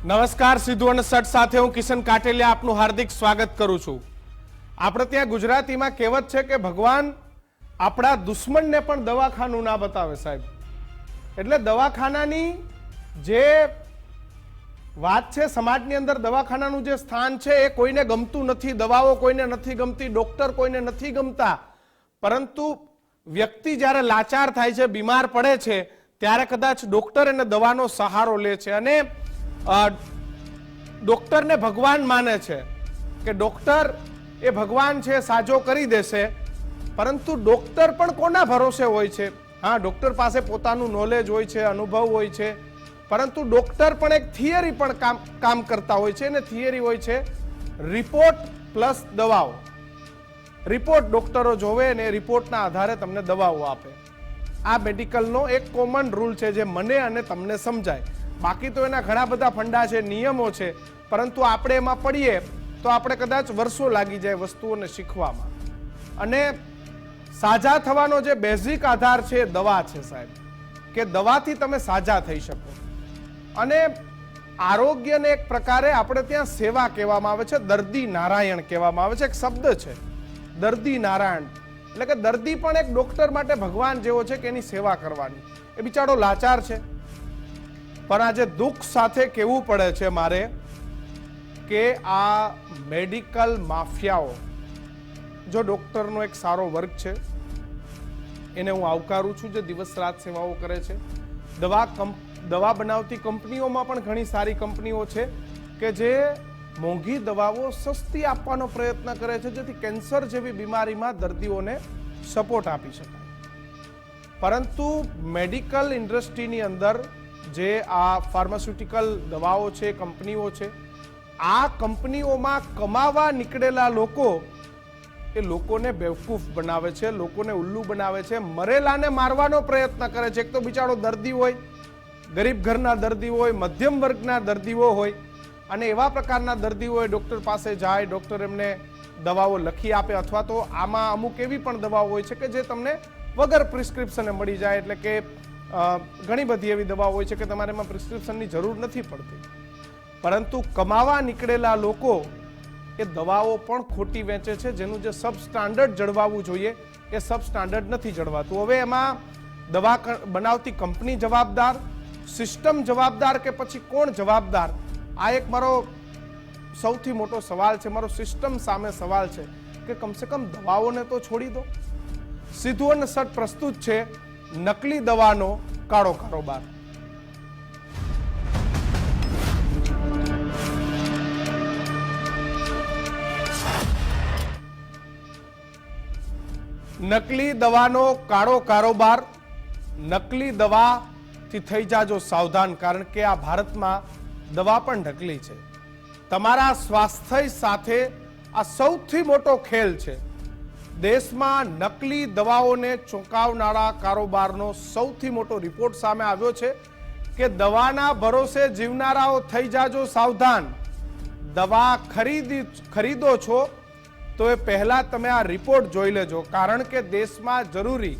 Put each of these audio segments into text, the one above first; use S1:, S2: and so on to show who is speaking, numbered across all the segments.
S1: નમસ્કાર, સિદ્ધુ અને સટ સાથે હું કિશન કાટેલિયા આપનું હાર્દિક સ્વાગત કરું છું। આપણે ત્યાં ગુજરાતીમાં કહેવત છે કે ભગવાન આપણા દુશ્મનને પણ દવાખાનું ના બતાવે સાહેબ। એટલે દવાખાનાની જે વાત છે, સમાજની અંદર દવાખાનાનું જે સ્થાન છે એ કોઈને ગમતું નથી, દવાઓ કોઈને નથી ગમતી, ડોક્ટર કોઈને નથી ગમતા, પરંતુ વ્યક્તિ જ્યારે લાચાર થાય છે, બીમાર પડે છે, ત્યારે કદાચ ડોક્ટર એને દવાનો સહારો લે છે અને ડોક્ટરને ભગવાન માને છે કે ડોક્ટર એ ભગવાન છે, સાજો કરી દેશે। પરંતુ ડોક્ટર પણ કોના ભરોસે હોય છે? હા, ડોક્ટર પાસે પોતાનું નોલેજ હોય છે, અનુભવ હોય છે, પરંતુ ડોક્ટર પણ એક થિયરી પણ કામ કરતા હોય છે અને થિયરી હોય છે રિપોર્ટ પ્લસ દવાઓ। રિપોર્ટ ડોક્ટરો જોવે અને રિપોર્ટના આધારે તમને દવાઓ આપે। આ મેડિકલનો એક કોમન રૂલ છે જે મને અને તમને સમજાય। બાકી તો એના ઘણા બધા ફંડા છે, નિયમો છે, પરંતુ આપણે એમાં પડીએ તો આપણે કદાચ વર્ષો લાગી જાય વસ્તુઓને શીખવામાં। અને સાજા થવાનો જે બેઝિક આધાર છે એ દવા છે સાહેબ, કે દવાથી તમે સાજા થઈ શકો। અને આરોગ્યને એક પ્રકારે આપણે ત્યાં સેવા કહેવામાં આવે છે, દર્દી નારાયણ કહેવામાં આવે છે। એક શબ્દ છે દર્દી નારાયણ, એટલે કે દર્દી પણ એક ડોક્ટર માટે ભગવાન જેવો છે કે એની સેવા કરવાની। એ બિચારો લાચાર છે, પણ આજે દુઃખ સાથે કહેવું પડે છે મારે કે આ મેડિકલ માફિયાઓ, જો ડોક્ટરનો એક સારો વર્ગ છે એને હું આવકારું છું, જે દિવસ રાત સેવાઓ કરે છે। દવા બનાવતી કંપનીઓમાં પણ ઘણી સારી કંપનીઓ છે કે જે મોંઘી દવાઓ સસ્તી આપવાનો પ્રયત્ન કરે છે, જેથી કેન્સર જેવી બીમારીમાં દર્દીઓને સપોર્ટ આપી શકાય। પરંતુ મેડિકલ ઇન્ડસ્ટ્રીની અંદર જે આ ફાર્માસ્યુટિકલ દવાઓ છે, કંપનીઓ છે, આ કંપનીઓમાં કમાવા નીકળેલા લોકો એ લોકોને બેવકૂફ બનાવે છે, લોકોને ઉલ્લુ બનાવે છે, મરેલાને મારવાનો પ્રયત્ન કરે છે। એક તો બિચારો દર્દી હોય, ગરીબ ઘરના દર્દી હોય, મધ્યમ વર્ગના દર્દીઓ હોય, અને એવા પ્રકારના દર્દીઓ ડોક્ટર પાસે જાય, ડોક્ટર એમને દવાઓ લખી આપે, અથવા તો આમાં અમુક એવી પણ દવાઓ હોય છે કે જે તમને વગર પ્રિસ્ક્રિપ્શને મળી જાય। એટલે કે ઘણી બધી એવી દવાઓ હોય છે કે તમારે એમાં પ્રિસ્ક્રિપ્શનની જરૂર નથી પડતી, પરંતુ કમાવા નીકળેલા લોકો એ દવાઓ પણ ખોટી વેચે છે, જેનું જે સબ સ્ટાન્ડર્ડ જળવાવું જોઈએ એ સબ સ્ટાન્ડર્ડ નથી જળવાતું। હવે એમાં દવા બનાવતી કંપની જવાબદાર, સિસ્ટમ જવાબદાર, કે પછી કોણ જવાબદાર? આ એક મારો સૌથી મોટો સવાલ છે, મારો સિસ્ટમ સામે સવાલ છે કે કમસે કમ દવાઓને તો છોડી દો। સિદ્ધુ અને સટ પ્રસ્તુત છે નકલી દવાનો કાળો કારોબાર। નકલી દવાનો કાળો કારોબાર। નકલી દવાથી થઈ જાજો સાવધાન, કારણ કે આ ભારતમાં દવા પણ નકલી છે। તમારા સ્વાસ્થ્ય સાથે આ સૌથી મોટો ખેલ છે। દેશમાં નકલી દવાઓને ચોંકાવનારા કારોબારનો સૌથી મોટો રિપોર્ટ સામે આવ્યો છે કે દવાના ભરોસે જીવનારાઓ થઈ જાજો સાવધાન। દવા ખરીદો છો તો એ પહેલા તમે આ રિપોર્ટ જોઈ લેજો, કારણ કે દેશમાં જરૂરી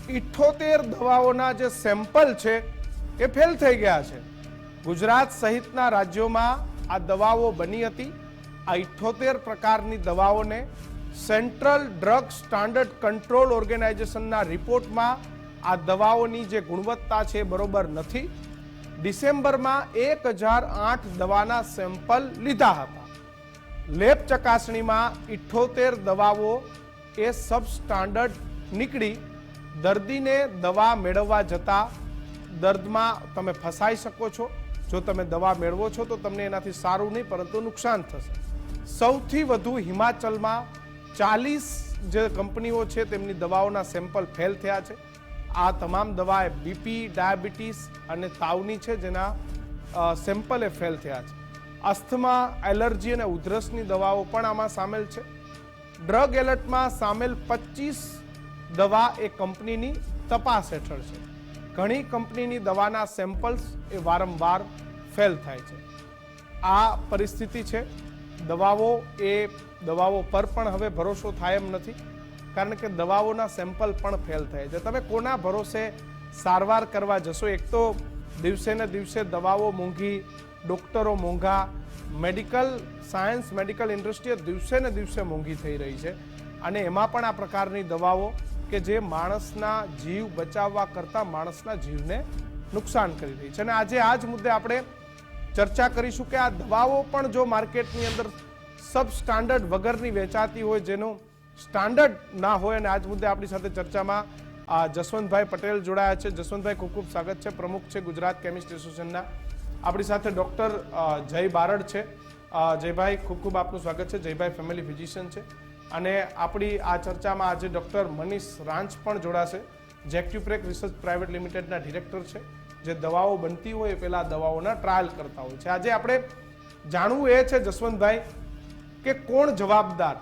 S1: 78 દવાઓના જે સેમ્પલ છે એ ફેલ થઈ ગયા છે। ગુજરાત સહિતના રાજ્યોમાં આ દવાઓ બની હતી। આ 78 પ્રકારની દવાઓને સેન્ટ્રલ ડ્રગ સ્ટાન્ડર્ડ કંટ્રોલ ઓર્ગેનાઇઝેશનના રિપોર્ટમાં આ દવાઓની જે ગુણવત્તા છે બરોબર નથી। ડિસેમ્બરમાં 1008 દવાના સેમ્પલ લીધા હતા। લેબ ચકાસણીમાં 78 દવાઓ એ સબ સ્ટાન્ડર્ડ નીકળી। દર્દીને દવા મેળવવા જતા દર્દમાં તમે ફસાઈ શકો છો। જો તમે દવા મેળવો છો તો તમને એનાથી સારું નહીં, પરંતુ નુકસાન થશે। સૌથી વધુ હિમાચલમાં 40 જે કંપનીઓ છે તેમની દવાઓના સેમ્પલ ફેલ થયા છે। આ તમામ દવા બીપી, ડાયાબિટીસ અને તાવની છે, જેના સેમ્પલ એ ફેલ થયા છે। અસ્થમા, એલર્જી અને ઉધરસની દવાઓ પણ આમાં સામેલ છે। ડ્રગ એલર્ટમાં સામેલ 25 દવા એ કંપનીની તપાસ હેઠળ છે। ઘણી કંપનીની દવાના સેમ્પલ્સ એ વારંવાર ફેલ થાય છે। આ પરિસ્થિતિ છે। દવાઓ પર પણ હવે ભરોસો થાય એમ નથી, કારણ કે દવાઓના સેમ્પલ પણ ફેલ થાય છે। તમે કોના ભરોસે સારવાર કરવા જશો? એક તો દિવસે ને દિવસે દવાઓ મોંઘી ડૉક્ટરો મોંઘા, મેડિકલ સાયન્સ, મેડિકલ ઇન્ડસ્ટ્રી દિવસે ને દિવસે મોંઘી થઈ રહી છે અને એમાં પણ આ પ્રકારની દવાઓ કે જે માણસના જીવ બચાવવા કરતાં માણસના જીવને નુકસાન કરી રહી છે. અને આજે આ જ મુદ્દે આપણે ચર્ચા કરીશું કે આ દવાઓ પણ જો માર્કેટની અંદર સબ સ્ટાન્ડર્ડ વગરની વેચાતી હોય, જેનું સ્ટાન્ડર્ડ ના હોય, અને આજ મુદ્દે આપણી સાથે ચર્ચામાં જસવંતભાઈ પટેલ જોડાયા છે. જસવંતભાઈ, ખૂબ ખૂબ સ્વાગત છે. પ્રમુખ છે ગુજરાત કેમિસ્ટ એસોસિએશનના. આપણી સાથે ડૉક્ટર જય બારડ છે. જયભાઈ, ખૂબ ખૂબ આપનું સ્વાગત છે. જયભાઈ ફેમિલી ફિઝિશિયન છે. અને આપણી આ ચર્ચામાં આજે ડૉક્ટર મનીષ રાંચ પણ જોડાશે, જે એક્યુપ્રેક રિસર્ચ પ્રાઇવેટ લિમિટેડના ડિરેક્ટર છે, જે દવાઓ બનતી હોય પહેલાં દવાઓના ટ્રાયલ કરતા હોય છે. આજે આપણે જાણવું એ છે જસવંતભાઈ કે કોણ જવાબદાર?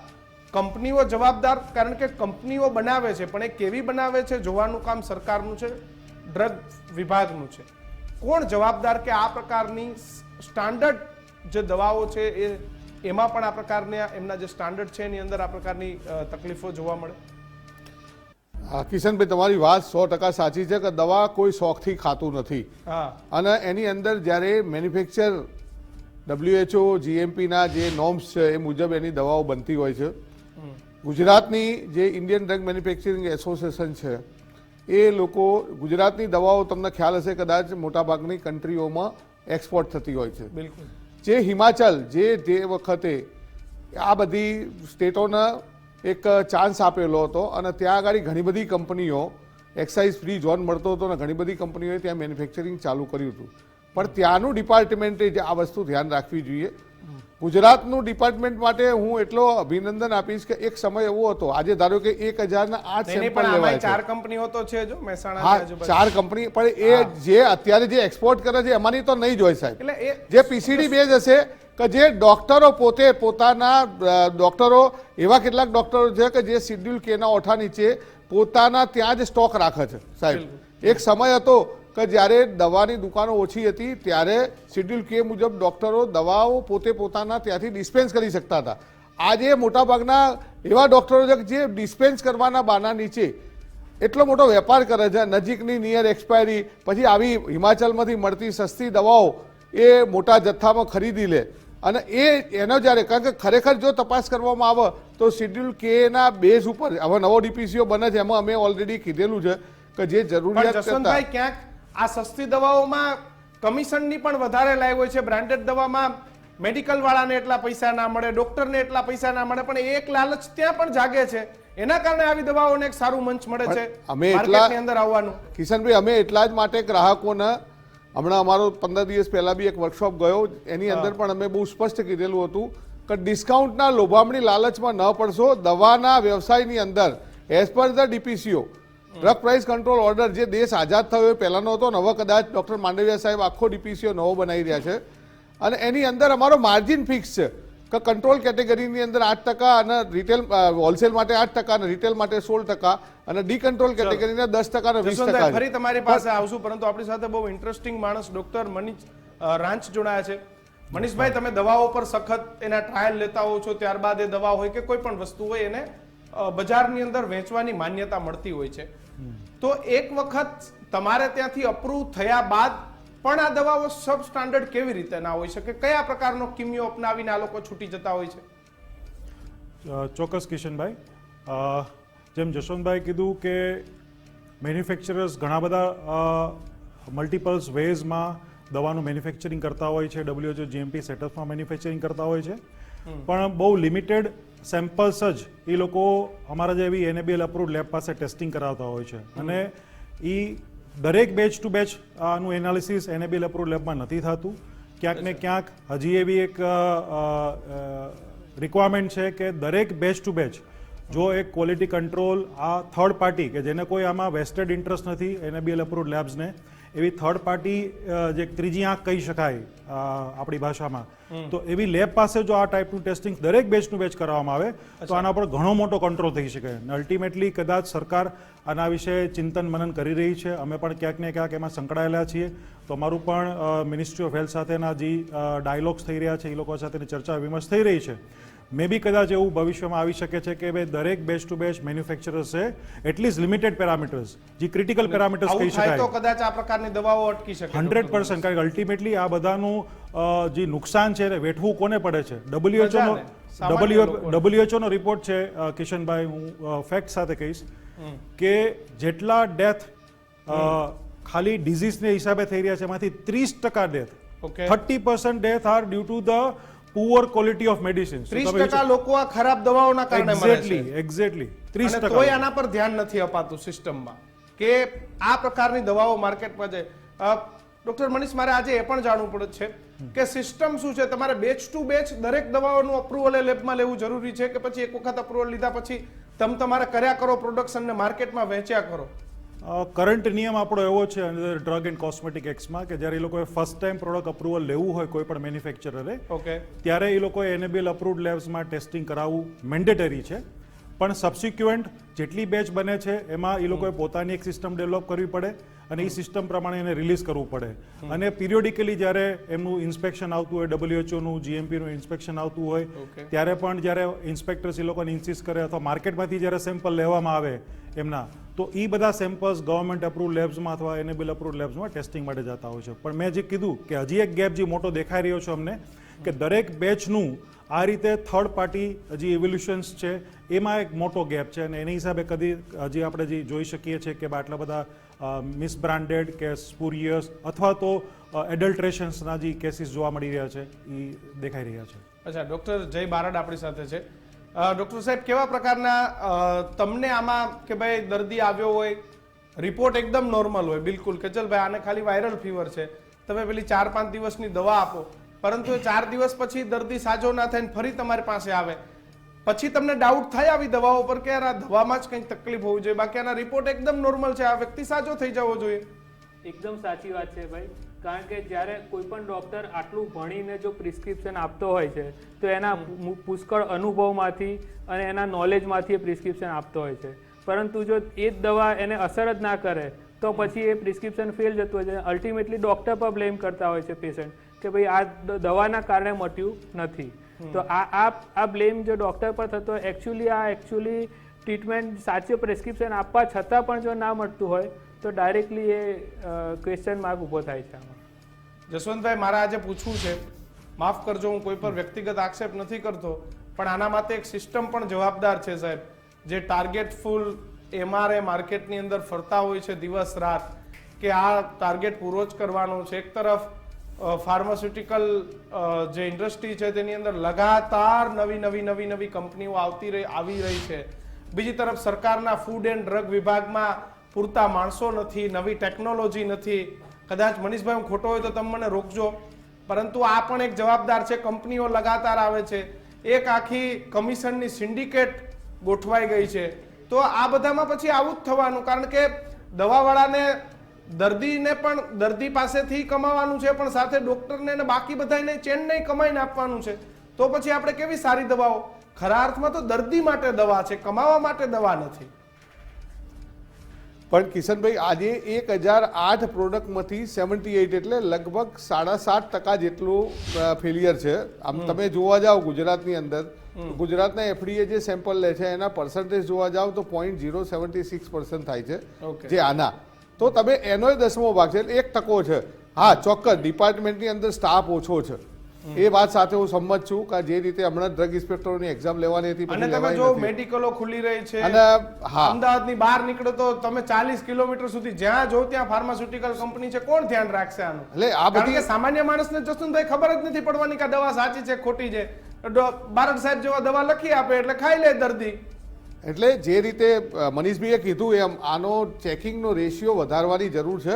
S1: કંપનીઓ જવાબદાર, કારણ કે કંપનીઓ બનાવે છે પણ એ કેવી બનાવે છે જોવાનું કામ સરકારનું છે, ડ્રગ વિભાગનું છે. કોણ જવાબદાર કે આ પ્રકારની સ્ટાન્ડર્ડ જે દવાઓ છે એમાં પણ આ પ્રકારના એમના જે સ્ટાન્ડર્ડ છે એની અંદર આ પ્રકારની તકલીફો જોવા મળે?
S2: કિશનભાઈ, તમારી વાત 100% સાચી છે કે દવા કોઈ શોખથી ખાતું નથી. અને એની અંદર જ્યારે મેન્યુફેક્ચર WHO GMPના જે નોર્મ્સ છે એ મુજબ એની દવાઓ બનતી હોય છે. ગુજરાતની જે ઇન્ડિયન ડ્રગ મેન્યુફેક્ચરિંગ એસોસિએશન છે એ લોકો ગુજરાતની દવાઓ, તમને ખ્યાલ હશે કદાચ, મોટાભાગની કન્ટ્રીઓમાં એક્સપોર્ટ થતી હોય છે.
S1: બિલકુલ.
S2: જે હિમાચલ જે વખતે આ બધી સ્ટેટોને એક ચાન્સ આપેલો હતો અને ત્યાં આગળ ઘણી બધી કંપનીઓ એક્સાઇઝ ફ્રી ઝોન મળતો હતો અને ઘણી બધી કંપનીઓએ ત્યાં મેન્યુફેક્ચરિંગ ચાલુ કર્યું હતું. પણ ત્યાંનું ડિપાર્ટમેન્ટે જ આ વસ્તુ ધ્યાન રાખવી જોઈએ. ગુજરાતનું ડિપાર્ટમેન્ટ માટે હું એટલો અભિનંદન આપીશ કે એક સમય એવો હતો, આજે ધારો કે 1008 સેમ્પલ લેવાય છે.
S1: 4 કંપનીઓ તો છે જો મહેસાણા.
S2: હા, 4 કંપની, પણ એ જે અત્યારે જે એક્સપોર્ટ કરે છે એમાંની તો નહીં જ હોય સાહેબ.
S1: એટલે
S2: જે PCD બેઝ હશે કે જે ડોક્ટરો પોતે પોતાના ડોક્ટરો, એવા કેટલાક ડોક્ટરો છે કે જે શિડ્યુલ K ના ઓઠા નીચે પોતાના ત્યાં જ સ્ટોક રાખે છે સાહેબ. એક સમય હતો કે જ્યારે દવાની દુકાનો ઓછી હતી ત્યારે શિડ્યુલ K મુજબ ડોક્ટરો દવાઓ પોતે પોતાના ત્યાંથી ડિસ્પેન્સ કરી શકતા હતા. આજે મોટાભાગના એવા ડોક્ટરો છે કે જે ડિસ્પેન્સ કરવાના બાના નીચે એટલો મોટો વેપાર કરે છે, નજીકની નિયર એક્સપાયરી, પછી આવી હિમાચલમાંથી મળતી સસ્તી દવાઓ એ મોટા જથ્થામાં ખરીદી લે. અને એનો જ્યારે, કારણ કે ખરેખર જો તપાસ કરવામાં આવે તો શિડ્યુલ K ના બેઝ ઉપર હવે નવો DPCO બને છે, એમાં અમે ઓલરેડી કીધેલું છે કે જે જરૂરિયાત
S1: જસવંતભાઈ, ક્યાંક આ સસ્તી દવાઓમાં કમિશનની પણ વધારે લાઈ હોય છે. બ્રાન્ડેડ દવામાં મેડિકલ વાળાને એટલા પૈસા ના મળે, ડોક્ટરને એટલા પૈસા ના મળે, પણ એક લાલચ ત્યાં પણ જાગે છે. એના કારણે આવી દવાઓને એક સારું મંચ મળે છે માર્કેટની અંદર આવવાનું.
S2: કિશનભાઈ, અમે એટલા જ માટે ગ્રાહકોને, હમણાં અમારો 15 દિવસ પહેલા બી એક વર્કશોપ ગયો, એની અંદર પણ અમે બહુ સ્પષ્ટ કીધેલું હતું કે ડિસ્કાઉન્ટના લોભામણી લાલચમાં ન પડશો. દવાના વ્યવસાયની અંદર as per the DPCO drug price control order, જે દેશ આઝાદ થયો એ પહેલાનો હતો, નવો કદાચ ડૉક્ટર માંડવિયા સાહેબ આખો DPCO નવો બનાવી રહ્યા છે. અને એની અંદર અમારો માર્જિન ફિક્સ છે કે કંટ્રોલ કેટેગરીની અંદર 8% અને રિટેલ હોલસેલ માટે 8% અને રિટેલ માટે 16% અને ડી કંટ્રોલ કેટેગરીના 10% અને 20%.
S1: ફરી તમારી પાસે આવશું, પરંતુ આપણી સાથે બહુ ઇન્ટરેસ્ટિંગ માણસ ડોક્ટર મનીષ રાંચ જોડાયા છે. મનીષભાઈ, તમે દવાઓ પર સખત એના ટ્રાયલ લેતા હો છો, ત્યારબાદ એ દવા હોય કે કોઈ પણ વસ્તુ હોય એને બજારની અંદર વેચવાની માન્યતા મળતી હોય છે. તો એક વખત તમારે ત્યાંથી અપ્રૂવ થયા બાદ પણ આ દવાઓ સબ સ્ટાન્ડર્ડ કેવી રીતે ના હોઈ શકે? કયા પ્રકારનો કિમિયો અપનાવીને આ લોકો છૂટી જતા હોય છે?
S3: ચોક્કસ કિશનભાઈ, જેમ જશવંતભાઈ કીધું કે મેન્યુફેક્ચરર્સ ઘણા બધા મલ્ટિપલ્સ વેઝમાં દવાનું મેન્યુફેક્ચરિંગ કરતા હોય છે. WHO GMP સેટઅપમાં મેન્યુફેક્ચરિંગ કરતા હોય છે, પણ બહુ લિમિટેડ સેમ્પલ્સ જ એ લોકો અમારા જેવી NABL અપ્રુવડ લેબ પાસે ટેસ્ટિંગ કરાવતા હોય છે. અને એ દરેક બેચ ટુ બેચ આનું એનાલિસિસ NABL અપ્રુવડ લેબમાં નથી થતું. ક્યાંક ને ક્યાંક હજી એવી એક રિક્વાયરમેન્ટ છે કે દરેક બેચ ટુ બેચ જો એક ક્વોલિટી કંટ્રોલ આ થર્ડ પાર્ટી કે જેને કોઈ આમાં વેસ્ટેડ ઇન્ટરેસ્ટ નથી NABL અપ્રુવડ લેબ્સને, એવી થર્ડ પાર્ટી જે ત્રીજી આંખ કહી શકાય આપણી ભાષામાં, તો એવી લેબ પાસે જો આ ટાઈપનું ટેસ્ટિંગ દરેક બેચનું બેચ કરવામાં આવે તો આના પર ઘણો મોટો કંટ્રોલ થઈ શકે. અલ્ટિમેટલી કદાચ સરકાર આના વિશે ચિંતન મનન કરી રહી છે. અમે પણ ક્યાંક ને ક્યાંક એમાં સંકળાયેલા છીએ. તો અમારું પણ મિનિસ્ટ્રી ઓફ હેલ્થ સાથેના જે ડાયલોગ્સ થઈ રહ્યા છે એ લોકો સાથેની ચર્ચા વિમર્શ થઈ રહી છે. મે બી કદાચ એવું ભવિષ્યમાં આવી શકે છે કે ભાઈ દરેક બેચ ટુ બેચ મેન્યુફેક્ચરર્સ છે એટલીસ્ટ લિમિટેડ પેરામીટર્સ, જે ક્રિટિકલ પેરામીટર્સ કહી શકાય,
S1: તો કદાચ આ પ્રકારની દવાઓ અટકી શકે
S3: 100%. કારણ કે અલ્ટિમેટલી આ બધાનું જે નુકસાન છે એને વેઠવું કોને પડે છે?
S1: પ્રજાને, સામાન્ય લોકોને.
S3: WHO નો રિપોર્ટ છે કિશનભાઈ, હું ફેક્ટ સાથે કહીશ કે જેટલા ડેથ ખાલી ડિઝીઝને હિસાબે થઈ રહ્યા છે એમાંથી 30% death,
S1: Okay.
S3: 30% death are due to the poor quality of medicines.
S1: 30% લોકો આ ખરાબ દવાઓના કારણે મરે છે.
S3: એક્ઝેક્ટલી
S1: અને
S3: 30%.
S1: તોય આના પર ધ્યાન નથી અપાતું સિસ્ટમમાં કે આ પ્રકારની દવાઓ માર્કેટમાં છે. ડોક્ટર મનીષ, મારે આજે એ પણ જાણવું પડે છે કે સિસ્ટમ શું છે? તમારે બેચ ટુ બેચ દરેક દવાઓનું અપ્રુવલ લેબમાં લેવું જરૂરી છે કે પછી એક વખત અપ્રુવલ લીધા પછી તમે તમારે કર્યા કરો પ્રોડક્શન ને માર્કેટમાં વેચ્યા કરો?
S3: કરંટ નિયમ આપણો એવો છે અંદર ડ્રગ એન્ડ કોસ્મેટિક એક્ટમાં કે જ્યારે એ લોકોએ ફર્સ્ટ ટાઈમ પ્રોડક્ટ અપ્રુવલ લેવું હોય કોઈ પણ મેન્યુફેક્ચરરે,
S1: ઓકે,
S3: ત્યારે એ લોકોએ એનેબલ અપ્રુવડ લેબ્સમાં ટેસ્ટિંગ કરાવવું મેન્ડેટરી છે. પણ સબસિક્વન્ટ જેટલી બેચ બને છે એમાં એ લોકોએ પોતાની એક સિસ્ટમ ડેવલપ કરવી પડે અને એ સિસ્ટમ પ્રમાણે એને રિલીઝ કરવું પડે. અને પિરિયોડિકલી જ્યારે એમનું ઇન્સ્પેક્શન આવતું હોય, WHO નું GMPનું ઇન્સ્પેક્શન આવતું હોય,
S1: Okay.
S3: ત્યારે પણ જ્યારે ઇન્સ્પેક્ટર્સ એ લોકોને ઇન્સિસ્ટ કરે અથવા માર્કેટમાંથી જ્યારે સેમ્પલ લેવામાં આવે એમના, તો એ બધા સેમ્પલ્સ ગવર્મેન્ટ અપ્રુવ લેબ્સમાં અથવા એનેબલ અપ્રુવ લેબ્સમાં ટેસ્ટિંગ માટે જતા હોય છે. પણ મેં જે કીધું કે હજી એક ગેપ જે મોટો દેખાઈ રહ્યો છે અમને, કે દરેક બેચનું આ રીતે થર્ડ પાર્ટી હજી ઇવોલ્યુશન્સ છે, એમાં એક મોટો ગેપ છે. અને એની હિસાબે કદી હજી આપણે જે જોઈ શકીએ છીએ કે આટલા બધા મિસબ્રાન્ડેડ કે સ્પુરિયસ અથવા તો એડલ્ટ્રેશન્સના જે કેસીસ જોવા મળી રહ્યા છે એ દેખાઈ રહ્યા છે.
S1: અચ્છા, ડોક્ટર જય બારડ આપણી સાથે છે. ડોક્ટર સાહેબ, કેવા પ્રકારના તમને આમાં કે ભાઈ દર્દી આવ્યો હોય, રિપોર્ટ એકદમ નોર્મલ હોય બિલકુલ કે ચલ ભાઈ આને ખાલી વાયરલ ફીવર છે, તમે પેલી 4-5 દિવસની દવા આપો, પરંતુ એ 4 દિવસ પછી દર્દી સાજો ના થઈને ફરી તમારી પાસે આવે, પછી તમને ડાઉટ થાય આવી દવાઓ પર કે યાર આ દવામાં જ કંઈક તકલીફ હોવી જોઈએ, બાકી આના રિપોર્ટ એકદમ નોર્મલ છે, આ વ્યક્તિ સાજો થઈ જવો જોઈએ?
S4: એકદમ સાચી વાત છે ભાઈ. કારણ કે જ્યારે કોઈ પણ ડોક્ટર આટલું ભણીને જો પ્રિસ્ક્રિપ્શન આપતો હોય છે તો એના પુષ્કળ અનુભવમાંથી અને એના નોલેજમાંથી એ પ્રિસ્ક્રિપ્શન આપતો હોય છે. પરંતુ જો એ જ દવા એને અસર જ ના કરે તો પછી એ પ્રિસ્ક્રિપ્શન ફેલ જતું હોય છે. અલ્ટિમેટલી ડોક્ટર પર બ્લેમ કરતા હોય છે પેશન્ટ કે ભાઈ આ દવાના કારણે મટ્યું નથી. તો આ બ્લેમ જો ડોક્ટર પર થતો હોય, એકચ્યુઅલી ટ્રીટમેન્ટ સાચું પ્રિસ્ક્રિપ્શન આપવા છતાં પણ જો ના મળતું હોય તો ડાયરેક્ટલી એ ક્વેશ્ચન માર્ક ઊભો થાય છે આમાં.
S1: જસવંતભાઈ, મારે આજે પૂછવું છે, માફ કરજો હું કોઈ પર વ્યક્તિગત આક્ષેપ નથી કરતો, પણ આના માટે એક સિસ્ટમ પણ જવાબદાર છે સાહેબ, જે ટાર્ગેટફુલ MRA માર્કેટની અંદર ફરતા હોય છે દિવસ રાત કે આ ટાર્ગેટ પૂરો જ કરવાનો છે. એક તરફ ફાર્માસ્યુટિકલ જે ઇન્ડસ્ટ્રી છે તેની અંદર લગાતાર નવી કંપનીઓ આવી રહી છે. બીજી તરફ સરકારના ફૂડ એન્ડ ડ્રગ વિભાગમાં પૂરતા માણસો નથી, નવી ટેકનોલોજી નથી. કદાચ મનીષભાઈ હું ખોટો હોય તો તમે મને રોકજો, પરંતુ આ પણ એક જવાબદાર છે. કંપનીઓ લગાતાર આવે છે, એક આખી કમિશનની સિન્ડિકેટ ગોઠવાઈ ગઈ છે. તો આ બધામાં પછી આવું જ થવાનું, કારણ કે દવાવાળાને દર્દીને પણ દર્દી પાસેથી કમાવાનું છે, પણ સાથે ડોક્ટરને અને બાકી બધાને ચેન નહીં કમાઈને આપવાનું છે. તો પછી આપણે કેવી સારી દવાઓ? ખરા અર્થમાં તો દર્દી માટે દવા છે, કમાવા માટે દવા નથી.
S2: પણ કિશનભાઈ, આજે 1008 પ્રોડક્ટમાંથી 78 એટલે લગભગ 7.5% જેટલું ફેલિયર છે. આમ તમે જોવા જાઓ ગુજરાતની અંદર, ગુજરાતના FDA જે સેમ્પલ લે છે એના પર્સન્ટેજ જોવા જાઓ તો 0.076% થાય છે.
S1: Okay.
S2: જે આના તો તમે એનો 10મો ભાગ છે, એટલે 1% છે. હા, ચોક્કસ ડિપાર્ટમેન્ટની અંદર સ્ટાફ ઓછો છે, એ વાત સાથે હું સંમત છું કે જે રીતે હમણાં ડ્રગ ઇન્સ્પેક્ટરોની એક્ઝામ લેવાની હતી
S1: અને તમે જો મેડિકલો ખુલ્લી રહી છે,
S2: અને હા,
S1: અમદાવાદની બહાર નીકળો તો તમે 40 કિલોમીટર સુધી જ્યાં જો ત્યાં ફાર્માસ્યુટિકલ કંપની છે, કોણ ધ્યાન રાખશે આનું?
S2: એટલે આ
S1: કારણ કે
S2: બધી
S1: સામાન્ય માણસને જસવંતભાઈ ખબર જ નથી પડવાની કે આ દવા સાચી છે ખોટી છે. બારડ સાહેબ જેવા દવા લખી આપે એટલે ખાઈ લે દર્દી.
S2: એટલે જે રીતે મનીષભાઈએ કીધું એમ આનો ચેકિંગનો રેશિયો વધારવાની જરૂર છે,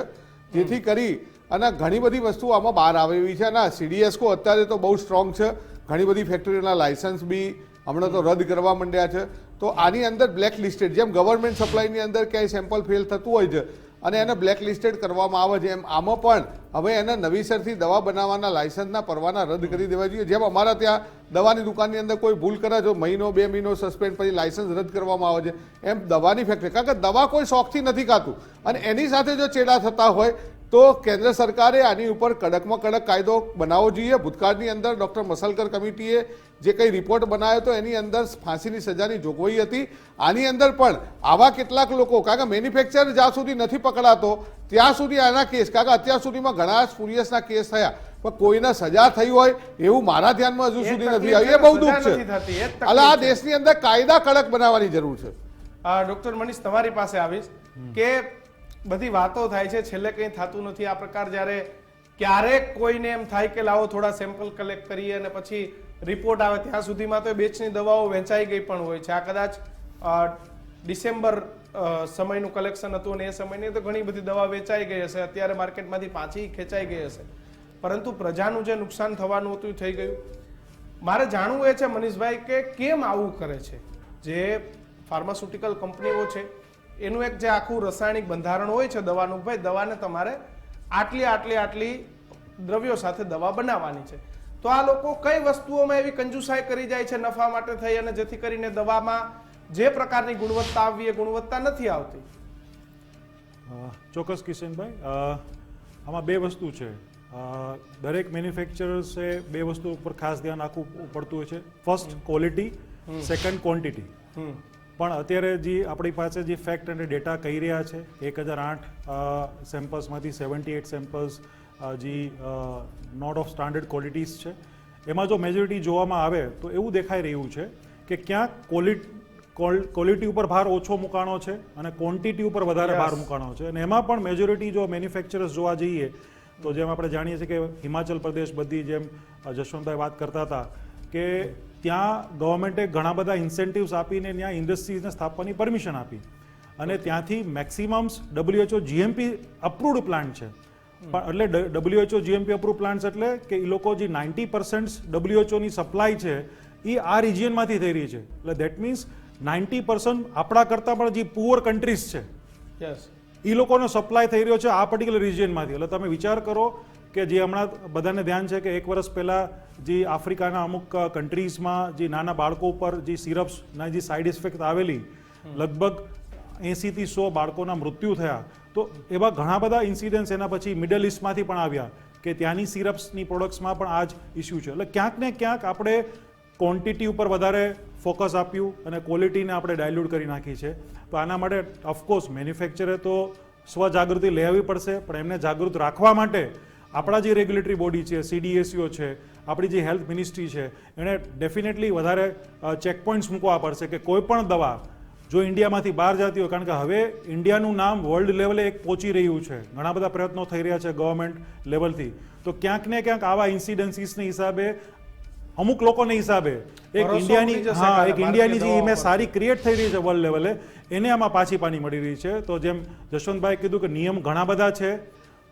S2: જેથી કરી અને ઘણી બધી વસ્તુ આમાં બહાર આવે એવી છે. અને CDSCO અત્યારે તો બહુ સ્ટ્રોંગ છે, ઘણી બધી ફેક્ટરીઓના લાયસન્સ બી હમણાં તો રદ કરવા માંડ્યા છે. તો આની અંદર બ્લેક લિસ્ટેડ, જેમ ગવર્મેન્ટ સપ્લાયની અંદર ક્યાંય સેમ્પલ ફેલ થતું હોય છે અને એને બ્લેક લિસ્ટેડ કરવામાં આવે છે, એમ આમાં પણ હવે એને નવીસરથી દવા બનાવવાના લાયસન્સના પરવાના રદ કરી દેવા જોઈએ. જેમ અમારા ત્યાં દવાની દુકાનની અંદર કોઈ ભૂલ કરે તો 1-2 મહિનો સસ્પેન્ડ પછી લાયસન્સ રદ કરવામાં આવે છે, એમ દવાની ફેક્ટરી, કારણ કે દવા કોઈ શોખથી નથી ખાતું અને એની સાથે જો ચેડા થતા હોય તો કેન્દ્ર સરકારે આની ઉપર કડકમાં કડક કાયદો બનાવવો જોઈએ. ભૂતકાળની અંદર ડૉક્ટર મસલકર કમિટીએ જે કંઈ રિપોર્ટ બનાવ્યો હતો એની અંદર ફાંસીની સજાની જોગવાઈ હતી. આની અંદર પણ આવા કેટલાક લોકો, કારણ કે મેન્યુફેક્ચર જ્યાં સુધી નથી પકડાતો ત્યાં સુધી આના કેસ, કારણ કે અત્યાર સુધીમાં ઘણા સ્પુરિયસના કેસ થયા, પણ કોઈને સજા થઈ હોય એવું મારા ધ્યાનમાં હજુ સુધી નથી આવ્યું. એ બહુ દુઃખ
S1: સજા
S2: છે.
S1: નથી થતી, એ જ તકલીફ
S2: એટલે આ
S1: છે.
S2: દેશની અંદર કાયદા કડક બનાવવાની જરૂર છે.
S1: ડોક્ટર મનીષ તમારી પાસે આવીશ કે બધી વાતો થાય છે, છેલ્લે કંઈ થતું નથી. આ પ્રકાર જ્યારે ક્યારેક કોઈને એમ થાય કે લાવો થોડા સેમ્પલ કલેક્ટ કરીએ અને પછી રિપોર્ટ આવે ત્યાં સુધીમાં તો બેચની દવાઓ વેચાઈ ગઈ પણ હોય છે. આ કદાચ ડિસેમ્બર સમયનું કલેક્શન હતું અને એ સમયની તો ઘણી બધી દવા વેચાઈ ગઈ હશે, અત્યારે માર્કેટમાંથી પાછી ખેંચાઈ ગઈ હશે, પરંતુ પ્રજાનું જે નુકસાન થવાનું હતું એ થઈ ગયું. મારે જાણવું એ છે મનીષભાઈ કે કેમ આવું કરે છે જે ફાર્માસ્યુટિકલ કંપનીઓ છે, એનું એક જે આખું રાસાયણિક બંધારણ હોય છે દવાનું, ભાઈ દવાને તમારે આટલી દ્રવ્યો સાથે દવા બનાવવાની છે, તો આ લોકો કઈ વસ્તુઓમાં એવી કંજુસાઈ કરી જાય છે નફા માટે થઈ અને જેથી કરીને દવામાં જે પ્રકારની ગુણવત્તા આવવી એ ગુણવત્તા નથી આવતી.
S3: ચોક્કસ કિશનભાઈ, આમાં બે વસ્તુ છે. દરેક મેન્યુફેક્ચરર્સે બે વસ્તુ ઉપર ખાસ ધ્યાન રાખવું પડતું હોય છે. First quality, second quantity. પણ અત્યારે જે આપણી પાસે જે ફેક્ટ અને ડેટા કહી રહ્યા છે 1008 સેમ્પલ્સમાંથી 78 સેમ્પલ્સ જે નોટ ઓફ સ્ટાન્ડર્ડ ક્વોલિટીઝ છે, એમાં જો મેજોરિટી જોવામાં આવે તો એવું દેખાઈ રહ્યું છે કે ક્યાંક ક્વોલિટી ઉપર ભાર ઓછો મૂકાણો છે અને ક્વોન્ટિટી ઉપર વધારે ભાર મૂકાણો છે. અને એમાં પણ મેજોરિટી જો મેન્યુફેક્ચરર્સ જોવા જઈએ તો જેમ આપણે જાણીએ છીએ કે હિમાચલ પ્રદેશ બધી જેમ જશવંતભાઈ વાત કરતા હતા કે ત્યાં ગવર્મેન્ટે ઘણા બધા ઇન્સેન્ટિવ્સ આપીને ત્યાં ઇન્ડસ્ટ્રીઝને સ્થાપવાની પરમિશન આપી અને ત્યાંથી મેક્સિમમ્સ WHO GMP અપ્રુવડ પ્લાન્ટ છે. પણ એટલે WHO GMP અપ્રુવ પ્લાન્ટ્સ એટલે કે એ લોકો જે 90% WHO ની સપ્લાય છે એ આ રિજિયનમાંથી થઈ રહી છે. એટલે દેટ મીન્સ 90% આપણા કરતાં પણ જે પુઅર કન્ટ્રીઝ છે એ લોકોનો સપ્લાય થઈ રહ્યો છે આ પર્ટિક્યુલર રિજિયનમાંથી. એટલે તમે વિચાર કરો કે જે હમણાં બધાને ધ્યાન છે કે 1 વર્ષ પહેલાં જે આફ્રિકાના અમુક કન્ટ્રીઝમાં જે નાના બાળકો ઉપર જે સિરપ્સના જે સાઇડ ઇફેક્ટ આવેલી, લગભગ 80 થી 100 બાળકોના મૃત્યુ થયા. તો એવા ઘણા બધા ઇન્સિડન્ટ્સ એના પછી મિડલ ઇસ્ટમાંથી પણ આવ્યા કે ત્યાંની સિરપ્સની પ્રોડક્ટ્સમાં પણ આ જ ઇસ્યુ છે. એટલે ક્યાંક ને ક્યાંક આપણે ક્વોન્ટિટી ઉપર વધારે ફોકસ આપ્યું અને ક્વોલિટીને આપણે ડાયલ્યુટ કરી નાખી છે. તો આના માટે ઓફકોર્સ મેન્યુફેક્ચરે તો સ્વજાગૃતિ લેવી પડશે, પણ એમને જાગૃત રાખવા માટે આપણા જે રેગ્યુલેટરી બોડી છે, CDSCO છે, આપણી જે હેલ્થ મિનિસ્ટ્રી છે, એણે ડેફિનેટલી વધારે ચેકપોઇન્ટ્સ મૂકવા પડશે કે કોઈ પણ દવા જો ઇન્ડિયામાંથી બહાર જતી હોય, કારણ કે હવે ઇન્ડિયાનું નામ વર્લ્ડ લેવલે એક પહોંચી રહ્યું છે, ઘણા બધા પ્રયત્નો થઈ રહ્યા છે ગવર્મેન્ટ લેવલથી, તો ક્યાંક ને ક્યાંક આવા ઇન્સિડન્સીસને હિસાબે અમુક લોકોને હિસાબે એક ઇન્ડિયાની જે ઇમેજ સારી ક્રિએટ થઈ રહી છે વર્લ્ડ લેવલે, એને આમાં પાછી પાની મળી રહી છે. તો જેમ જશવંતભાઈ કીધું કે નિયમ ઘણા બધા છે,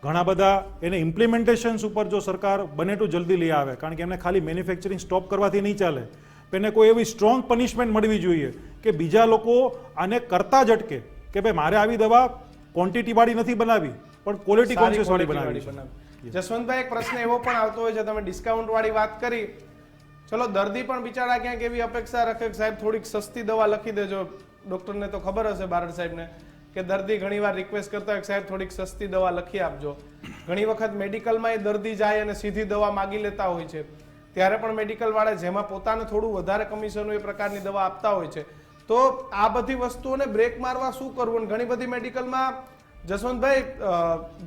S3: ઘણા બધા એને ઇમ્પ્લિમેન્ટેશન્સ ઉપર જો સરકાર બને તો જલ્દી લઈ આવે, કારણ કે એમને ખાલી મેન્યુફેક્ચરિંગ સ્ટોપ કરવાથી નહીં ચાલે, એને કોઈ એવી સ્ટ્રોંગ પનિશમેન્ટ મળવી જોઈએ કે બીજા લોકો આને કરતા જ અટકે કે ભાઈ મારે આવી દવા ક્વોન્ટિટી વાળી નથી બનાવી પણ ક્વોલિટી કોન્શિયસ વાળી બનાવી છે.
S1: જસવંતભાઈ, એક પ્રશ્ન એવો પણ આવતો હોય છે, તમે ડિસ્કાઉન્ટ વાળી વાત કરી, ચલો દર્દી પણ બિચારા ક્યાંક એવી અપેક્ષા રાખે કે સાહેબ થોડીક સસ્તી દવા લખી દેજો. ડોક્ટરને તો ખબર હશે બારડ સાહેબને કે દર્દી ઘણીવાર રિક્વેસ્ટ કરતા હોય સાહેબ થોડીક સસ્તી દવા લખી આપજો. ઘણી વખત મેડિકલમાં એ દર્દી જાય અને સીધી દવા માગી લેતા હોય છે, ત્યારે પણ મેડિકલ વાળા જેમાં પોતાને થોડું વધારે કમિશન હોય એ પ્રકારની દવા આપતા હોય છે. તો આ બધી વસ્તુઓને બ્રેક મારવા શું કરવું? ઘણી બધી મેડિકલમાં જસવંતભાઈ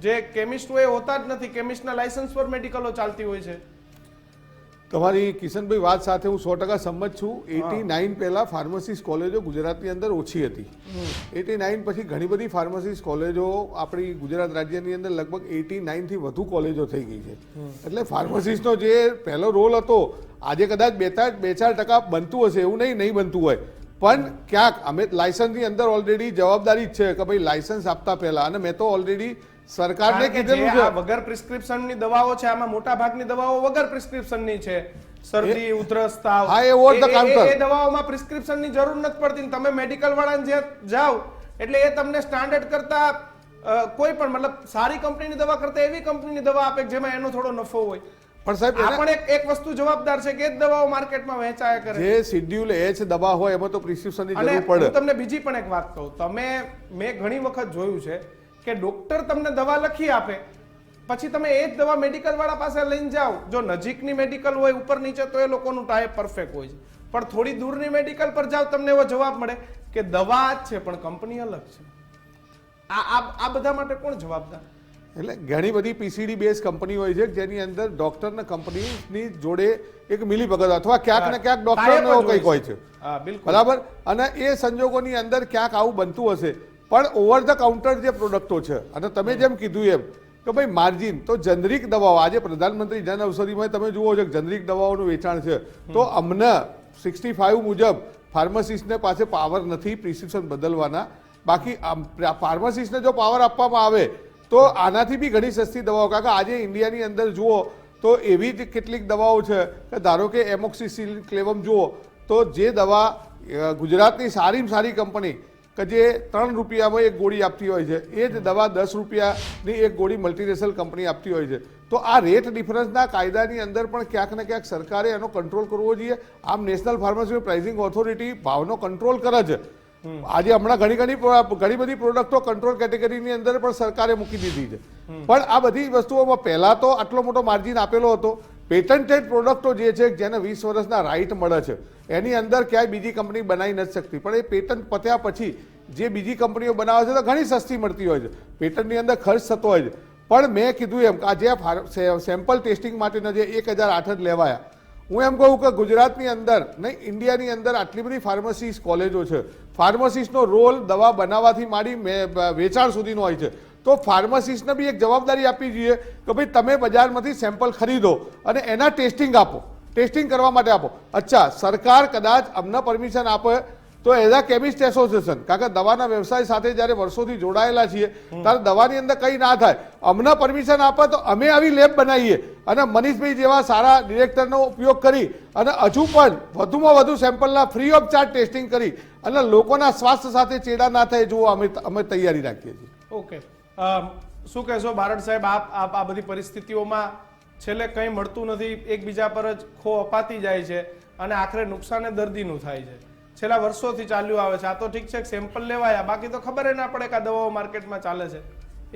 S1: જે કેમિસ્ટ હોય એ હોતા જ નથી, કેમિસ્ટના લાયસન્સ પર મેડિકલો ચાલતી હોય છે.
S2: તમારી કિશનભાઈ વાત સાથે હું 100% સંમત છું. 89 પહેલા ફાર્મસીસ્ટ કોલેજો ગુજરાતની અંદર ઓછી હતી. 89 પછી ઘણી બધી ફાર્મસીસ્ટ કોલેજો આપણી ગુજરાત રાજ્યની અંદર લગભગ 89 થી વધુ કોલેજો થઈ ગઈ છે. એટલે ફાર્મસિસ્ટનો જે પહેલો રોલ હતો આજે કદાચ 2-4% બનતું હશે, એવું નહીં બનતું હોય, પણ ક્યાંક અમે લાયસન્સની અંદર ઓલરેડી જવાબદારી જ છે કે ભાઈ લાયસન્સ આપતા પહેલા, અને મેં તો ઓલરેડી સરકારને કીધેલું છે
S1: વગર પ્રિસ્ક્રિપ્શનની દવાઓ છે, આમાં મોટા ભાગની દવાઓ વગર પ્રિસ્ક્રિપ્શનની છે. શરદી, ઉધરસ, તાવ,
S2: હા, એ ઓવર ધ કાઉન્ટર.
S1: એ દવાઓમાં પ્રિસ્ક્રિપ્શનની જરૂર નથી પડતી. તમે મેડિકલ વાળાને જે જાવ એટલે એ તમને સ્ટાન્ડર્ડ કરતા કોઈ પણ મતલબ સારી કંપનીની દવા કરતા એવી કંપનીની દવા આપે જેમાં એનો થોડો નફો હોય.
S2: પણ સાહેબ
S1: આ પણ એક વસ્તુ જવાબદાર છે કે એ જ દવાઓ માર્કેટમાં વહેંચાયા કરે.
S2: જે શેડ્યુલ H દવા હોય એમાં તો પ્રિસ્ક્રિપ્શનની
S1: અને
S2: જરૂર પડે.
S1: હું તમને બીજી પણ એક વાત કહું, મેં ઘણી વખત જોયું છે કે ડોક્ટર તમને દવા લખી આપે, પછી તમે એ જ દવા મેડિકલ વાળા પાસે લઈને જાઓ, જો નજીકની મેડિકલ હોય ઉપર નીચે તો એ લોકોનું ટાઈપ પરફેક્ટ હોય છે, પણ થોડી દૂરની મેડિકલ પર જાઓ તમને એવો જવાબ મળે કે દવા જ છે પણ કંપની અલગ છે. આ બધા માટે કોણ જવાબદાર?
S2: એટલે ઘણી બધી પીસીડી બેઝ કંપની હોય છે જેની અંદર ડોક્ટર ને કંપનીની જોડે એક મિલીભગત અથવા ક્યાંક ને ક્યાંક ડોક્ટર નો કંઈક હોય છે,
S1: હા બિલકુલ.
S2: બરાબર. અને એ સંજોગોની અંદર ક્યાંક આવું બનતું હશે, પણ ઓવર ધ કાઉન્ટર જે પ્રોડક્ટો છે, અને તમે જેમ કીધું એમ કે ભાઈ માર્જિન તો જનરિક દવાઓ, આજે પ્રધાનમંત્રી જન ઔષધિમાં તમે જુઓ છો કે જનરિક દવાઓનું વેચાણ છે, તો અમને 65 મુજબ ફાર્માસિસ્ટને પાસે પાવર નથી પ્રિસ્ક્રિપ્શન બદલવાના. બાકી ફાર્માસિસ્ટને જો પાવર આપવામાં આવે તો આનાથી બી ઘણી સસ્તી દવાઓ, કારણ કે આજે ઇન્ડિયાની અંદર જુઓ તો એવી જ કેટલીક દવાઓ છે કે ધારો કે એમોક્સિસિલિન ક્લેવમ જુઓ તો જે દવા ગુજરાતની સારીમાં સારી કંપની કે જે 3 રૂપિયામાં એક ગોળી આપતી હોય છે, એ જ દવા 10 રૂપિયાની એક ગોળી મલ્ટીનેશનલ કંપની આપતી હોય છે. તો આ રેટ ડિફરન્સના કાયદાની અંદર પણ ક્યાંક ને ક્યાંક સરકારે એનો કંટ્રોલ કરવો જોઈએ. આમ નેશનલ ફાર્માસ્યુટિકલ પ્રાઇસિંગ ઓથોરિટી ભાવનો કંટ્રોલ કરે છે. આજે હમણાં ઘણી બધી પ્રોડક્ટો કંટ્રોલ કેટેગરીની અંદર પણ સરકારે મૂકી દીધી છે, પણ આ બધી વસ્તુઓમાં પહેલા તો આટલો મોટો માર્જિન આપેલો હતો. પેટન્ટેડ પ્રોડક્ટો જે છે જેને 20 વર્ષના રાઇટ મળે છે એની અંદર ક્યાંય બીજી કંપની બનાવી નથી શકતી, પણ એ પેટન્ટ પત્યા પછી જે બીજી કંપનીઓ બનાવે છે તો ઘણી સસ્તી મળતી હોય છે, પેટન્ટની અંદર ખર્ચ થતો હોય છે. પણ મેં કીધું એમ કે આ જે સેમ્પલ ટેસ્ટિંગ માટેના જે 1008 જ લેવાયા, હું એમ કહું કે ગુજરાતની અંદર નહીં ઇન્ડિયાની અંદર આટલી બધી ફાર્મસીસ્ટ કોલેજો છે, ફાર્મસિસ્ટનો રોલ દવા બનાવવાથી માંડી વેચાણ સુધીનો હોય છે. તો ફાર્મસિસ્ટને બી એક જવાબદારી આપવી જોઈએ કે ભાઈ તમે બજારમાંથી સેમ્પલ ખરીદો અને એના ટેસ્ટિંગ આપો, ટેસ્ટિંગ કરવા માટે આપો. અચ્છા, સરકાર કદાચ અમને પરમિશન આપે તો એઝ અ કેમિસ્ટ એસોસિએશન, કારણ કે દવાના વ્યવસાય સાથે જ્યારે વર્ષોથી જોડાયેલા છીએ ત્યારે દવાની અંદર કંઈ ના થાય, અમને પરમિશન આપે તો અમે આવી લેબ બનાવીએ અને મનીષભાઈ જેવા સારા ડિરેક્ટરનો ઉપયોગ કરી અને હજુ પણ વધુમાં વધુ સેમ્પલના ફ્રી ઓફ ચાર્જ ટેસ્ટિંગ કરી અને લોકોના સ્વાસ્થ્ય સાથે ચેડા ના થાય જુઓ અમે તૈયારી રાખીએ છીએ.
S1: ઓકે, શું કહેશો બારડ સાહેબ, આપ આ બધી પરિસ્થિતિઓમાં છેલ્લે કંઈ મળતું નથી, એકબીજા પર જ ખો અપાતી જાય છે અને આખરે નુકસાન દર્દીનું થાય છે. છેલ્લા વર્ષોથી ચાલ્યું આવે છે. આ તો ઠીક છે સેમ્પલ લેવાયા, બાકી તો ખબર ના પડે કે આ દવાઓ માર્કેટમાં ચાલે છે.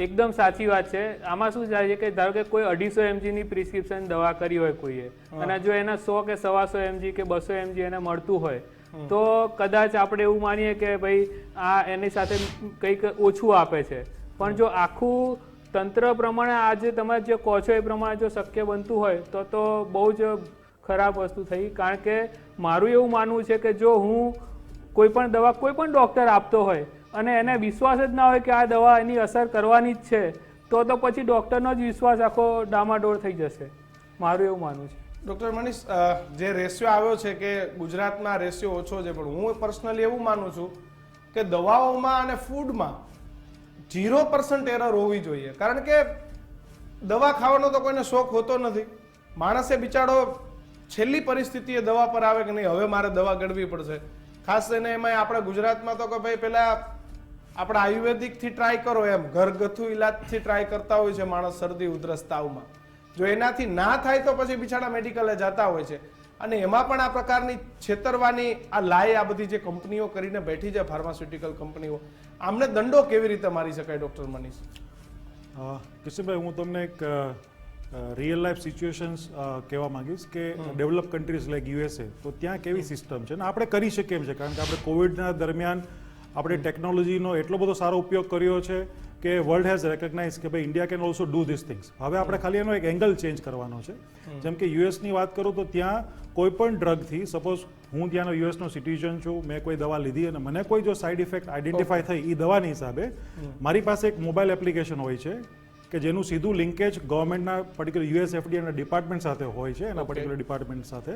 S4: એકદમ સાચી વાત છે. આમાં શું થાય છે કે ધારો કે કોઈ 250 mg ની પ્રિસ્ક્રિપ્શન દવા કરી હોય કોઈએ, અને જો એને 100 કે 125 mg કે 200 mg એને મળતું હોય તો કદાચ આપણે એવું માનીએ કે ભાઈ આ એની સાથે કંઈક ઓછું આપે છે, પણ જો આખું તંત્ર પ્રમાણે આજે તમે જે કહો છો એ પ્રમાણે જો શક્ય બનતું હોય તો બહુ જ ખરાબ વસ્તુ થઈ. કારણ કે મારું એવું માનવું છે કે જો હું કોઈ પણ દવા કોઈ પણ ડૉક્ટર આપતો હોય અને એને વિશ્વાસ જ ના હોય કે આ દવા એની અસર કરવાની જ છે, તો પછી ડૉક્ટરનો જ વિશ્વાસ આખો ડામાડોળ થઈ જશે. મારું એવું માનવું છે.
S1: ડૉક્ટર મનીષ, જે રેશિયો આવ્યો છે કે ગુજરાતમાં રેશિયો ઓછો છે, પણ હું પર્સનલી એવું માનું છું કે દવાઓમાં અને ફૂડમાં 0% એરર હોવી જોઈએ. કારણ કે દવા ખાવાનો તો કોઈને શોખ હોતો નથી. માણસે બિચારો છેલ્લી પરિસ્થિતિએ દવા પર આવે કે નહીં હવે મારે દવા ગળવી પડશે. ખાસ કરીને એમાં આપણા ગુજરાતમાં તો કે ભાઈ પેલા આપણે આયુર્વેદિકથી ટ્રાય કરો, એમ ઘરગથ્થુ ઇલાજથી ટ્રાય કરતા હોય છે માણસ શરદી ઉધરસ તાવમાં. જો એનાથી ના થાય તો પછી બિચારા મેડિકલે જતા હોય છે. અને એમાં પણ આ પ્રકારની છેતરવાની આ લાય આ બધી જે કંપનીઓ કરીને બેઠી છે ફાર્માસ્યુટિકલ કંપનીઓ, આમને દંડો કેવી રીતે મારી શકાય ડૉક્ટર મનીષ?
S3: કિશનભાઈ, હું તમને એક રિયલ લાઈફ સિચ્યુએશન્સ કહેવા માંગીશ કે ડેવલપ કન્ટ્રીઝ લાઈક યુએસએ, તો ત્યાં કેવી સિસ્ટમ છે અને આપણે કરી શકીએ એમ છે. કારણ કે આપણે કોવિડના દરમિયાન આપણે ટેકનોલોજીનો એટલો બધો સારો ઉપયોગ કર્યો છે કે વર્લ્ડ હેઝ રેકગ્નાઇઝ કે ભાઈ India can also do this things. હવે આપણે ખાલી એનો એક એંગલ ચેન્જ કરવાનો છે. જેમ કે યુએસની વાત કરું તો ત્યાં કોઈ પણ ડ્રગથી, સપોઝ હું ત્યાંનો યુએસનો સિટીઝન છું, મેં કોઈ દવા લીધી અને મને કોઈ જો સાઇડ ઇફેક્ટ આઈડેન્ટિફાય થઈ એ દવાની હિસાબે, મારી પાસે એક મોબાઈલ એપ્લિકેશન હોય છે કે જેનું સીધું લિંકેજ ગવર્મેન્ટના પર્ટિક્યુલર યુએસ એફડીએના ડિપાર્ટમેન્ટ સાથે હોય છે, એના પર્ટિક્યુલર ડિપાર્ટમેન્ટ સાથે.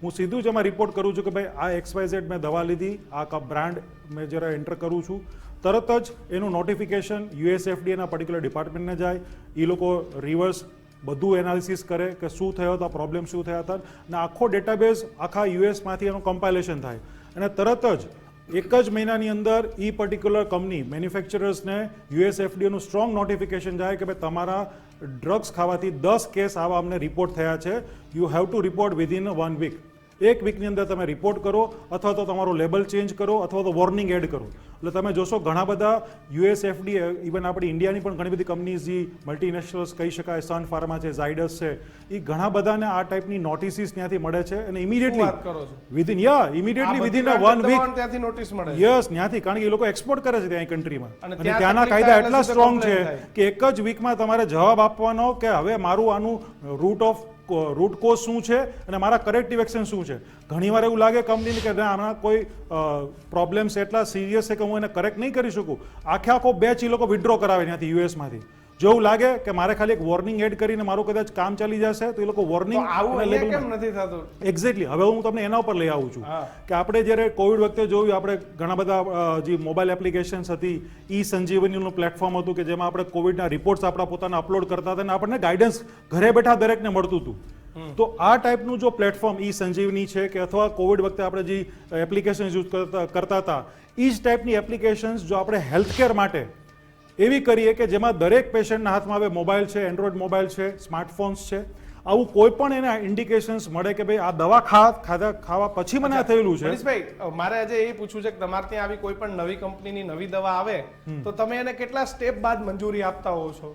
S3: હું સીધું જ એમાં રિપોર્ટ કરું છું કે ભાઈ આ XYZ મેં દવા લીધી, આ બ્રાન્ડ મેં જરા એન્ટર કરું છું, તરત જ એનું નોટિફિકેશન યુએસ એફડીએના પર્ટિક્યુલર ડિપાર્ટમેન્ટને જાય. એ લોકો રિવર્સ બધું એનાલિસિસ કરે કે શું થયો હતો, પ્રોબ્લેમ શું થયા હતા, અને આખો ડેટાબેઝ આખા યુએસમાંથી એનું કમ્પાઇલેશન થાય અને તરત જ એક જ મહિનાની અંદર એ પર્ટિક્યુલર કંપની મેન્યુફેક્ચરર્સને યુએસ એફડીએનું સ્ટ્રોંગ નોટિફિકેશન જાય કે ભાઈ તમારા ડ્રગ્સ ખાવાથી 10 કેસ આવા અમને રિપોર્ટ થયા છે, you have to report within 1 week. એક વીકની અંદર તમે રિપોર્ટ કરો અથવા તો તમારો લેબલ ચેન્જ કરો અથવા તો વોર્નિંગ એડ કરો. એટલે તમે જોશો ઘણા બધા યુએસએફડી, ઇવન આપણી ઇન્ડિયાની પણ ઘણી બધી કંપનીઝ જે મલ્ટીનેશનલ્સ કહી શકાય, સન ફાર્મા છે, ઝાયડસ છે, એ ઘણા બધાને આ ટાઈપની નોટિસીસ ત્યાંથી મળે છે અને ઇમિડિયેટલી
S1: વાત કરો છો?
S3: વિધિન વિધિન 1 વીક
S1: ત્યાંથી નોટિસ મળે.
S3: યસ, ત્યાંથી, કારણ કે એ લોકો એક્સપોર્ટ કરે છે ત્યાં કન્ટ્રીમાં
S1: અને
S3: અને
S1: ત્યાં
S3: ત્યાંના
S1: તકલીફ
S3: કાયદા
S1: થાય
S3: એટલા
S1: એટલે
S3: સ્ટ્રોંગ છે
S1: complaint થાય.
S3: કે એક જ વીકમાં તમારે જવાબ આપવાનો કે હવે મારું આનું રૂટ કોઝ શું છે અને મારા કરેક્ટિવ એક્શન શું છે. ઘણીવાર એવું લાગે કંપનીને કે ના આના કોઈ પ્રોબ્લેમ્સ એટલા સિરિયસ છે કે હું એને કરેક્ટ નહીં કરી શકું. આખો બેચ એ લોકો વિડ્રો કરાવે ત્યાંથી યુએસમાંથી. જો એવું લાગે કે મારે ખાલી એક વોર્નિંગ એડ કરીને મારું કદાચ કામ ચાલી જશે તો એ લોકો
S1: તો
S3: વોર્નિંગ
S1: આવું અહીંયા કેમ નથી થતું?
S3: એક્ઝેક્ટલી. હવે હું તમને એના ઉપર લઈ આવું છું
S1: હા.
S3: કે આપણે જ્યારે કોવિડ વખતે જોયું, આપણે ઘણા બધા જે મોબાઈલ એપ્લિકેશન્સ હતી, ઈ સંજીવનીનું પ્લેટફોર્મ હતું કે જેમાં આપણે કોવિડના રિપોર્ટ્સ આપણા પોતાના અપલોડ કરતા હતા અને આપણને ગાઈડન્સ ઘરે બેઠા દરેકને મળતું હતું. તો આ ટાઈપનું જો પ્લેટફોર્મ ઈ સંજીવની છે કે અથવા કોવિડ વખતે આપણે જે એપ્લિકેશન યુઝ કરતા હતા, એ જ ટાઈપની એપ્લિકેશન્સ જો આપણે હેલ્થકેર માટે એવી કરીએ કે જેમાં દરેક પેશન્ટના હાથમાં હવે મોબાઈલ છે, એન્ડ્રોઈડ મોબાઈલ છે, સ્માર્ટફોન્સ છે, આવું કોઈ પણ એના ઇન્ડિકેશન્સ મળે કે ભાઈ આ દવા ખાવા પછી મને આ થયેલું છે.
S1: મનીષભાઈ, મારે આજે એ પૂછવું છે કે તમારે ત્યાં આવી કોઈ પણ નવી કંપનીની નવી દવા આવે તો તમે એને કેટલા સ્ટેપ બાદ મંજૂરી આપતા હોવ છો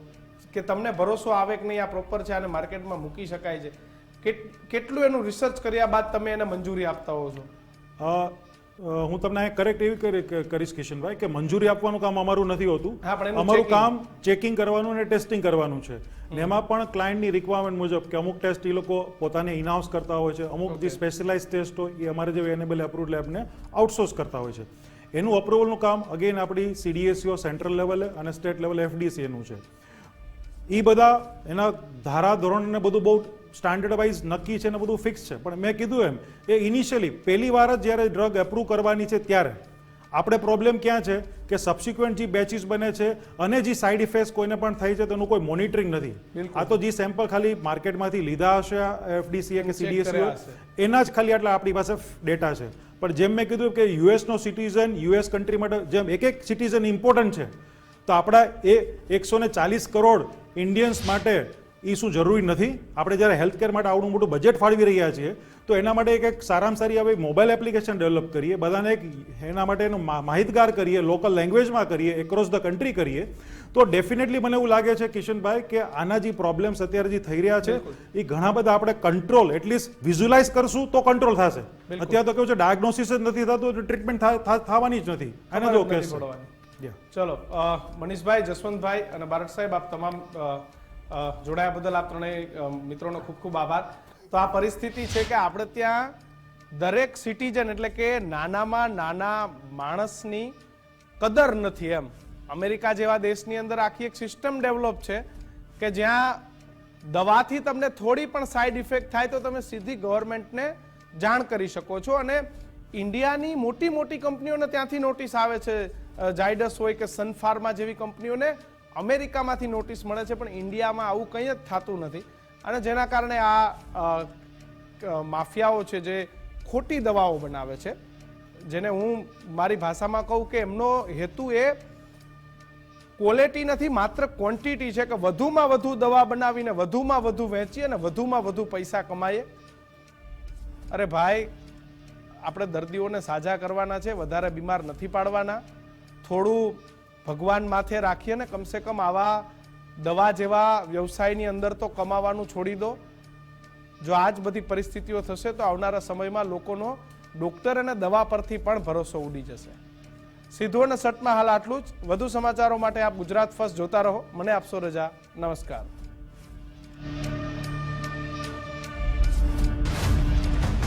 S1: કે તમને ભરોસો આવે કે નહીં આ પ્રોપર છે અને માર્કેટમાં મૂકી શકાય છે? કેટલું એનું રિસર્ચ કર્યા બાદ તમે એને મંજૂરી આપતા હોવ છો?
S3: હું તમને કરેક્ટ એવી કરીશ કિશનભાઈ કે મંજૂરી આપવાનું કામ અમારું નથી હોતું.
S1: હા, પણ એનું
S3: અમારું
S1: checking.
S3: કામ ચેકિંગ કરવાનું અને ટેસ્ટિંગ કરવાનું છે. ને એમાં પણ ક્લાયન્ટની રિક્વાયરમેન્ટ મુજબ કે અમુક ટેસ્ટ એ લોકો પોતાને ઇનહાઉસ કરતા હોય છે, અમુક જે સ્પેશિયલાઇઝ ટેસ્ટ હોય એ અમારે જે એનેબલ એપ્રુવડ લેબને આઉટસોર્સ કરતા હોય છે. એનું અપ્રુવલનું કામ અગેન આપણી CDSCO સેન્ટ્રલ લેવલે અને સ્ટેટ લેવલે FDC એનું છે. એ બધા એના ધારા ધોરણ ને બધું બહુ સ્ટાન્ડર્ડ વાઇઝ નક્કી છે ને બધું ફિક્સ છે. પણ મેં કીધું એમ એ ઇનિશિયલી પહેલી વાર જ જ્યારે ડ્રગ એપ્રૂવ કરવાની છે ત્યારે આપણે પ્રોબ્લેમ ક્યાં છે કે સબસિક્વન્ટ જે બેચીસ બને છે અને જે સાઇડ ઇફેક્ટ કોઈને પણ થઈ છે તેનું કોઈ મોનિટરિંગ નથી. આ તો જે સેમ્પલ ખાલી માર્કેટમાંથી લીધા હશે FDCA કે CDSCO એના જ ખાલી આટલા આપણી પાસે ડેટા છે. પણ જેમ મેં કીધું કે યુએસનો સિટીઝન યુએસ કન્ટ્રી માટે જેમ એક સિટીઝન ઇમ્પોર્ટન્ટ છે તો આપણા એ 140 કરોડ ઇન્ડિયન્સ માટે એ શું જરૂરી નથી? આપણે જ્યારે હેલ્થકેર માટે આવડું મોટું બજેટ ફાળવી રહ્યા છીએ તો એના માટે એક સારામાં સારી હવે મોબાઈલ એપ્લિકેશન ડેવલપ કરીએ, બધાને એક એના માટેનું માહિતગાર કરીએ, લોકલ લેંગ્વેજમાં કરીએ, એક્રોસ ધ કન્ટ્રી કરીએ તો ડેફિનેટલી મને એવું લાગે છે કિશનભાઈ કે આના જે પ્રોબ્લેમ્સ અત્યારે જે થઈ રહ્યા છે એ ઘણા બધા આપણે કંટ્રોલ એટલીસ્ટ વિઝ્યુલાઇઝ કરશું તો કંટ્રોલ થશે. અત્યારે તો કેવું છે ડાયગ્નોસિસ જ નથી થતું તો ટ્રીટમેન્ટ થવાની જ નથી. આના જો કેસ છે.
S1: ચલો મનીષભાઈ, જસવંતભાઈ અને બારડ સાહેબ, આપ તમામ જોડાયા બદલ આપ ત્રણેય મિત્રોનો ખૂબ ખૂબ આભાર. તો આ પરિસ્થિતિ છે કે આપણે ત્યાં દરેક સિટીઝન એટલે કે નાનામાં નાના માણસની કદર નથી. એમ અમેરિકા જેવા દેશની અંદર આખી એક સિસ્ટમ ડેવલપ છે કે જ્યાં દવાથી તમને થોડી પણ સાઈડ ઇફેક્ટ થાય તો તમે સીધી ગવર્મેન્ટને જાણ કરી શકો છો. અને ઇન્ડિયાની મોટી મોટી કંપનીઓને ત્યાંથી નોટિસ આવે છે, ઝાયડસ હોય કે સન ફાર્મા જેવી કંપનીઓને અમેરિકામાંથી નોટિસ મળે છે, પણ ઇન્ડિયામાં આવું કંઈ જ થતું નથી. અને જેના કારણે આ માફિયાઓ છે જે ખોટી દવાઓ બનાવે છે, જેને હું મારી ભાષામાં કહું કે એમનો હેતુ એ ક્વોલિટી નથી, માત્ર ક્વોન્ટિટી છે કે વધુમાં વધુ દવા બનાવીને વધુમાં વધુ વેચીએ અને વધુમાં વધુ પૈસા કમાઈએ. અરે ભાઈ, આપણે દર્દીઓને સાજા કરવાના છે, વધારે બીમાર નથી પાડવાના. થોડું ભગવાન માથે રાખીએ ને કમસે કમ આવા દવા જેવા વ્યવસાયની અંદર તો કમાવાનું છોડી દો. જો આ જ બધી પરિસ્થિતિઓ થશે તો આવનારા સમયમાં લોકોનો ડોક્ટર અને દવા પરથી પણ ભરોસો ઉડી જશે. સીધું અને સટમાં હાલ આટલું જ. વધુ સમાચારો માટે આપ ગુજરાત ફર્સ્ટ જોતા રહો. મને આપશો રજા. નમસ્કાર.